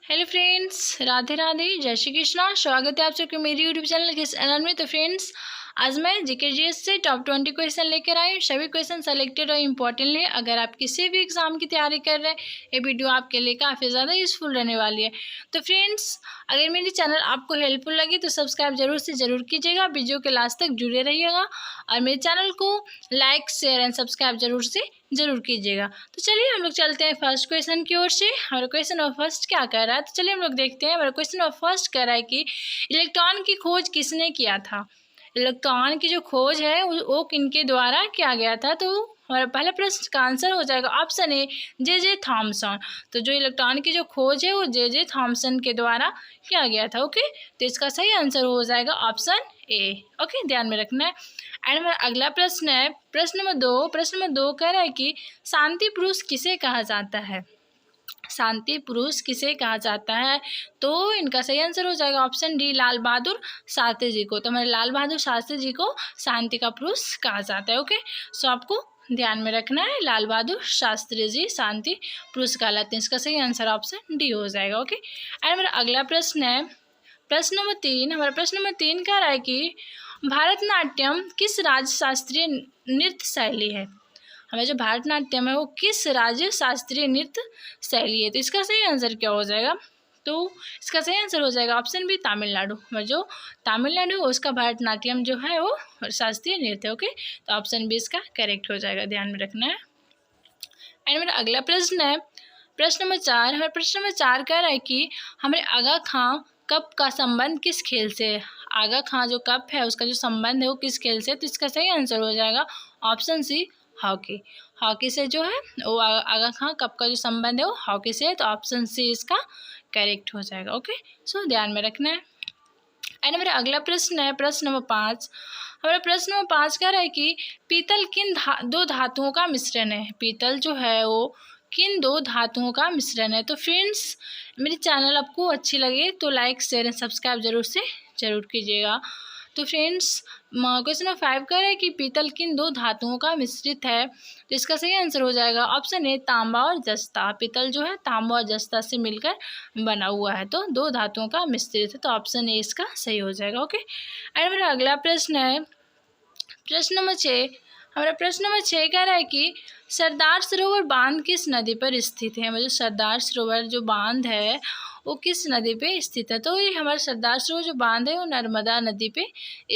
Hello friends, Radhe Radhe, जय श्री कृष्णा। स्वागत है आप सबके मेरी यूट्यूब चैनल किस चैनल में। तो फ्रेंड्स, आज मैं जीके जीएस से टॉप 20 क्वेश्चन लेकर आई हूँ। सभी क्वेश्चन सेलेक्टेड और इम्पोर्टेंट है। अगर आप किसी भी एग्जाम की तैयारी कर रहे हैं, ये वीडियो आपके लिए काफ़ी ज़्यादा यूजफुल रहने वाली है। तो फ्रेंड्स, अगर मेरी चैनल आपको हेल्पफुल लगी तो सब्सक्राइब जरूर से ज़रूर कीजिएगा, वीडियो के लास्ट तक जुड़े रहिएगा और मेरे चैनल को लाइक शेयर एंड सब्सक्राइब जरूर कीजिएगा। तो चलिए हम लोग चलते हैं फर्स्ट क्वेश्चन की ओर से। हमारा क्वेश्चन ऑफ फर्स्ट क्या कह रहा है, तो चलिए हम लोग देखते हैं। हमारा क्वेश्चन ऑफ फर्स्ट कह रहा है कि इलेक्ट्रॉन की खोज किसने किया था। इलेक्ट्रॉन की जो खोज है वो किनके द्वारा किया गया था। तो हमारा पहला प्रश्न का आंसर हो जाएगा ऑप्शन ए, जे थॉमसन। तो जो इलेक्ट्रॉन की जो खोज है वो जे थॉमसन के द्वारा किया गया था। ओके, तो इसका सही आंसर हो जाएगा ऑप्शन ए। ओके, ध्यान में रखना है। एंड हमारा अगला प्रश्न है प्रश्न नंबर 2 कह रहा है कि शांति पुरुष किसे कहा जाता है। शांति पुरुष किसे कहा जाता है, तो इनका सही आंसर हो जाएगा ऑप्शन डी, लाल बहादुर शास्त्री जी को। तो हमारे लाल बहादुर शास्त्री जी को शांति का पुरुष कहा जाता है। ओके, सो आपको ध्यान में रखना है, लाल बहादुर शास्त्री जी शांति पुरुष कहलाते हैं। इसका सही आंसर ऑप्शन डी हो जाएगा। ओके, एंड हमारा अगला प्रश्न है प्रश्न नंबर 3। हमारा प्रश्न नंबर 3 कह रहा है कि भारतनाट्यम किस राज्य शास्त्रीय नृत्य शैली है। हमें जो भारतनाट्यम है वो किस राज्य शास्त्रीय नृत्य शैली है। तो इसका सही आंसर क्या हो जाएगा, तो इसका सही आंसर हो जाएगा ऑप्शन बी, तमिलनाडु। जो तमिलनाडु उसका भारतनाट्यम जो है वो शास्त्रीय नृत्य है। ओके, तो ऑप्शन बी इसका करेक्ट हो जाएगा, ध्यान में रखना है। एंड मेरा अगला प्रश्न है प्रश्न नंबर 4। हमारे प्रश्न नंबर 4 कह रहा है कि हमारे आगा खां कप का संबंध किस खेल से है। आगा खां जो कप है उसका जो संबंध है वो किस खेल से है। तो इसका सही आंसर हो जाएगा ऑप्शन सी, हॉकी। हॉकी से जो है वो आगा खां कप का जो संबंध है वो हॉकी से है। तो ऑप्शन सी इसका करेक्ट हो जाएगा। ओके, सो ध्यान में रखना है। एंड हमारा अगला प्रश्न है प्रश्न नंबर 5। हमारा प्रश्न नंबर 5 कह रहा है कि पीतल किन दो धातुओं का मिश्रण है। पीतल जो है वो किन दो धातुओं का मिश्रण है। तो फ्रेंड्स, मेरी चैनल आपको अच्छी लगे तो लाइक शेयर एंड सब्सक्राइब जरूर कीजिएगा। तो फ्रेंड्स, क्वेश्चन नंबर 5 कह रहा है कि पीतल किन दो धातुओं का मिश्रित है। तो इसका सही आंसर हो जाएगा ऑप्शन ए, तांबा और जस्ता। पीतल जो है तांबा और जस्ता से मिलकर बना हुआ है, तो दो धातुओं का मिश्रित है। तो ऑप्शन ए इसका सही हो जाएगा। ओके, एंड मेरा अगला प्रश्न है प्रश्न नंबर 6। हमारा प्रश्न नंबर 6 कह रहा है कि सरदार सरोवर बांध किस नदी पर स्थित है। मतलब सरदार सरोवर जो बांध है वो किस नदी पे स्थित है। तो ये हमारा सरदार सरोवर जो बांध है वो नर्मदा नदी पे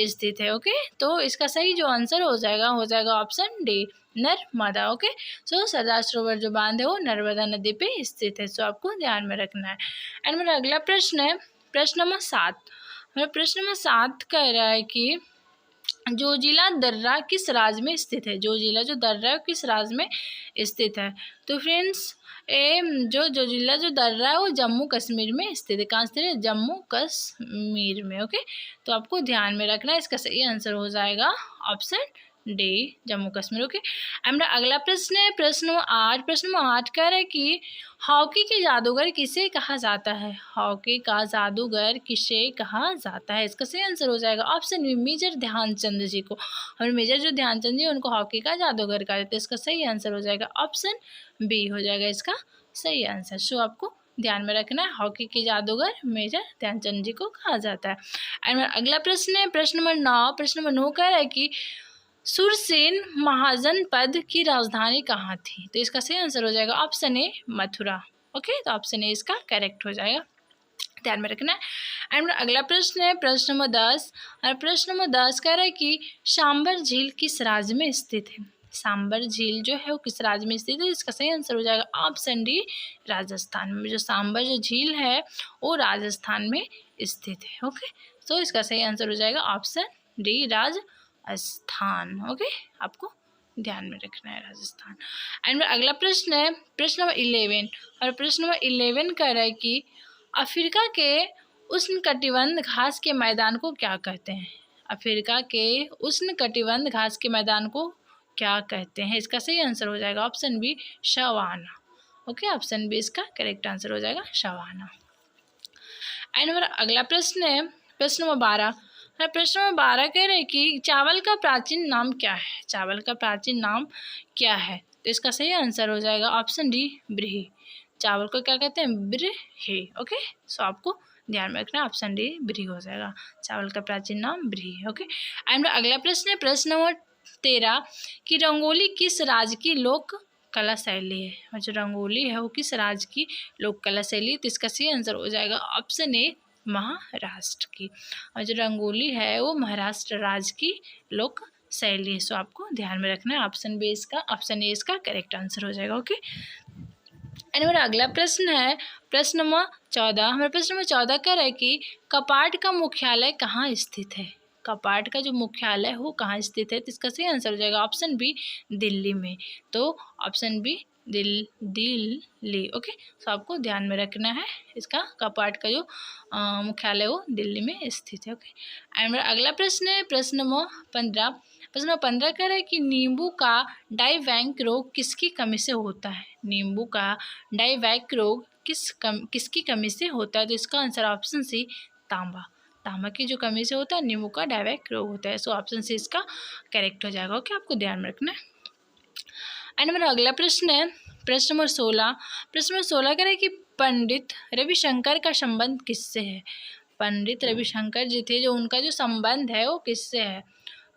स्थित है। ओके, तो इसका सही जो आंसर हो जाएगा ऑप्शन डी, नर्मदा। ओके, सो सरदार सरोवर जो बांध है वो नर्मदा नदी पे स्थित है। सो आपको ध्यान में रखना है। एंड मेरा अगला प्रश्न है प्रश्न नंबर 7। मेरा प्रश्न नंबर 7 कह रहा है कि जोजिला दर्रा किस राज्य में स्थित है। जोजिला जो दर्रा है किस राज्य में स्थित है। तो फ्रेंड्स, जो जोजिला जो दर्रा है वो जम्मू कश्मीर में स्थित है। कहाँ स्थित है, जम्मू कश्मीर में। ओके, तो आपको ध्यान में रखना है, इसका सही आंसर हो जाएगा option D, Jammu Kashmir. Okay, हमारा अगला प्रश्न है प्रश्न नंबर 8। प्रश्न नंबर 8 कह रहा है कि हॉकी के जादूगर किसे कहा जाता है। हॉकी का जादूगर किसे कहा जाता है। इसका सही आंसर हो जाएगा ऑप्शन बी, मेजर ध्यानचंद जी को। हमारे मेजर जो ध्यानचंद जी उनको हॉकी का जादूगर कहा जाता है। इसका सही आंसर हो जाएगा ऑप्शन बी हो जाएगा इसका सही आंसर। सो आपको ध्यान में रखना है, हॉकी के जादूगर मेजर ध्यानचंद जी को कहा जाता है। एंड अगला प्रश्न है प्रश्न नंबर 9। प्रश्न नंबर 9 कह रहा है कि सुरसेन महाजनपद की राजधानी कहाँ थी। तो इसका सही आंसर हो जाएगा ऑप्शन ए, मथुरा। ओके, तो ऑप्शन ए इसका करेक्ट हो जाएगा, ध्यान में रखना है। एंड अगला प्रश्न है प्रश्न नंबर 10। और प्रश्न नंबर 10 कह रहा है कि सांबर झील किस राज्य में स्थित है। सांबर झील जो है वो किस राज्य में स्थित है। इसका सही आंसर हो जाएगा ऑप्शन डी, राजस्थान में। जो सांबर जो झील है वो राजस्थान में स्थित है। ओके, तो इसका सही आंसर हो जाएगा ऑप्शन डी, राजस्थान। ओके, आपको ध्यान में रखना है, राजस्थान। एंड अगला प्रश्न है प्रश्न नंबर 11। और प्रश्न नंबर 11 कह रहा है कि अफ्रीका के उष्णकटिबंध घास के मैदान को क्या कहते हैं। अफ्रीका के उष्णकटिबंध घास के मैदान को क्या कहते हैं। इसका सही आंसर हो जाएगा option B, savanna. Okay, option B इसका करेक्ट आंसर हो जाएगा, सवाना। एंड हमारा अगला प्रश्न है प्रश्न नंबर 12। प्रश्न नंबर 12 कह रहे हैं कि चावल का प्राचीन नाम क्या है। चावल का प्राचीन नाम क्या है। तो इसका सही आंसर हो जाएगा ऑप्शन डी, ब्रीही। चावल को क्या कहते हैं, ब्रीही। ओके, सो आपको ध्यान में रखना, ऑप्शन डी ब्रीही हो जाएगा। चावल का प्राचीन नाम ब्रीही है। ओके, एंड अगला प्रश्न है प्रश्न नंबर 13 कि रंगोली किस राज्य की लोक कला शैली है। और जो रंगोली है वो किस राज्य की लोक कला शैली है, तो इसका सही आंसर हो जाएगा ऑप्शन ए महाराष्ट्र की। और जो रंगोली है वो महाराष्ट्र राज्य की लोक शैली है। सो आपको ध्यान में रखना है, ऑप्शन ए इसका करेक्ट आंसर हो जाएगा। ओके, एंड हमारा अगला प्रश्न है प्रश्न नंबर 14। हमारा प्रश्न नंबर 14 कह रहा है कि कपाट का मुख्यालय कहाँ स्थित है। कपाट का जो मुख्यालय है वो कहाँ स्थित है, तो इसका सही आंसर हो जाएगा ऑप्शन बी दिल्ली में। तो ऑप्शन बी दिल्ली। ओके, तो आपको ध्यान में रखना है, इसका कपाट का जो मुख्यालय वो दिल्ली में स्थित है। ओके, एंड हमारा अगला प्रश्न है प्रश्न नंबर 15। प्रश्न नंबर 15 कह रहा है कि नींबू का डाइवैक रोग किसकी कमी से होता है। नींबू का डाइवैक रोग किसकी कमी से होता है, तो इसका आंसर ऑप्शन सी तांबा की जो कमी से होता है नींबू का डाइवैक रोग होता है। सो ऑप्शन सी इसका करेक्ट हो जाएगा। ओके, आपको ध्यान में रखना है। एंड हमारा अगला प्रश्न है प्रश्न नंबर 16। प्रश्न नंबर 16 कह रहा है कि पंडित रविशंकर का संबंध किससे है। पंडित रविशंकर जी थे जो उनका जो संबंध है वो किससे है,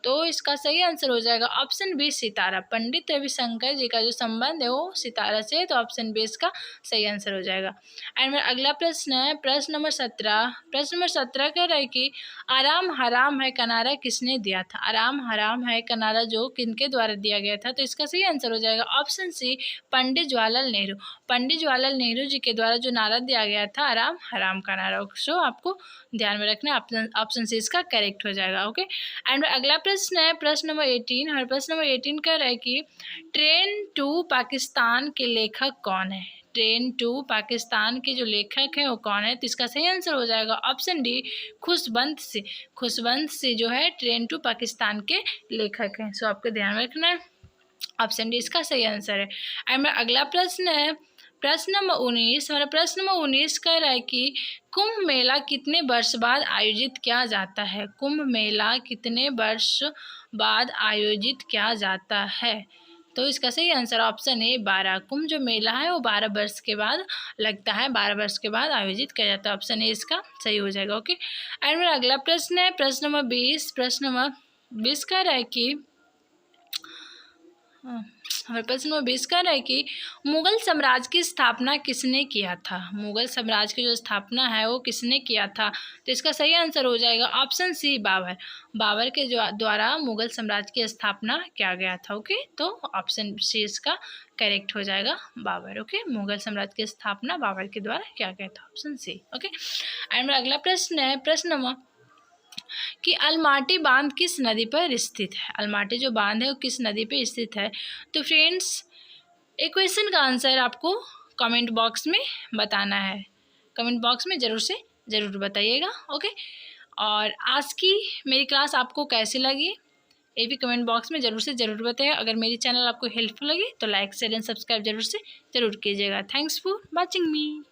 तो इसका सही आंसर हो जाएगा ऑप्शन बी सितारा। पंडित रविशंकर जी का जो संबंध है वो सितारा से है, तो ऑप्शन बी इसका सही आंसर हो जाएगा। एंड मेरा अगला प्रश्न है प्रश्न नंबर 17। प्रश्न नंबर 17 कह रहा है कि आराम हराम है का नारा किसने दिया था। आराम हराम है का नारा जो किनके द्वारा दिया गया था, तो इसका सही आंसर हो जाएगा ऑप्शन सी पंडित जवाहरलाल नेहरू। पंडित जवाहरलाल नेहरू जी के द्वारा जो नारा दिया गया था आराम हराम का नारा। सो आपको ध्यान में रखना है, ऑप्शन सी इसका करेक्ट हो जाएगा। ओके, एंड अगला प्रश्न है प्रश्न नंबर 18। हमारे प्रश्न नंबर 18 कह रहा है कि ट्रेन टू पाकिस्तान के लेखक कौन है। ट्रेन टू पाकिस्तान के जो लेखक हैं वो कौन है, तो इसका सही आंसर हो जाएगा ऑप्शन डी खुशवंत सिंह। खुशवंत सिंह जो है ट्रेन टू पाकिस्तान के लेखक हैं। सो आपको ध्यान में रखना है, ऑप्शन डी इसका सही आंसर है। एंड मेरा अगला प्रश्न है प्रश्न नंबर 19। हमारा प्रश्न नंबर 19 कह रहा है कि कुंभ मेला कितने वर्ष बाद आयोजित किया जाता है। कुंभ मेला कितने वर्ष बाद आयोजित किया जाता है, तो इसका सही आंसर ऑप्शन ए 12। कुंभ जो मेला है वो 12 वर्ष के बाद लगता है, 12 वर्ष के बाद आयोजित किया जाता है। ऑप्शन ए इसका सही हो जाएगा। ओके, एंड मेरा अगला प्रश्न है प्रश्न नंबर 20। प्रश्न नंबर 20 कह रहा है कि हमारे प्रश्न नंबर 20 कह रहा है कि मुगल साम्राज्य की स्थापना किसने किया था। मुगल साम्राज्य की जो स्थापना है वो किसने किया था, तो इसका सही आंसर हो जाएगा ऑप्शन सी बाबर। बाबर के द्वारा मुगल साम्राज्य की स्थापना किया गया था। ओके, तो ऑप्शन सी इसका करेक्ट हो जाएगा बाबर। ओके, मुगल साम्राज्य की स्थापना बाबर के द्वारा किया गया था, ऑप्शन सी। ओके, एंड मेरा अगला प्रश्न है प्रश्न नंबर कि अलमाटी बांध किस नदी पर स्थित है। अलमाटी जो बांध है वो किस नदी पर स्थित है, तो फ्रेंड्स एक क्वेश्चन का आंसर आपको कमेंट बॉक्स में बताना है। कमेंट बॉक्स में ज़रूर बताइएगा। ओके, और आज की मेरी क्लास आपको कैसी लगी ये भी कमेंट बॉक्स में ज़रूर बताइएगा। अगर मेरी चैनल आपको हेल्पफुल लगी तो लाइक शेयर एंड सब्सक्राइब ज़रूर कीजिएगा। Thanks for watching me.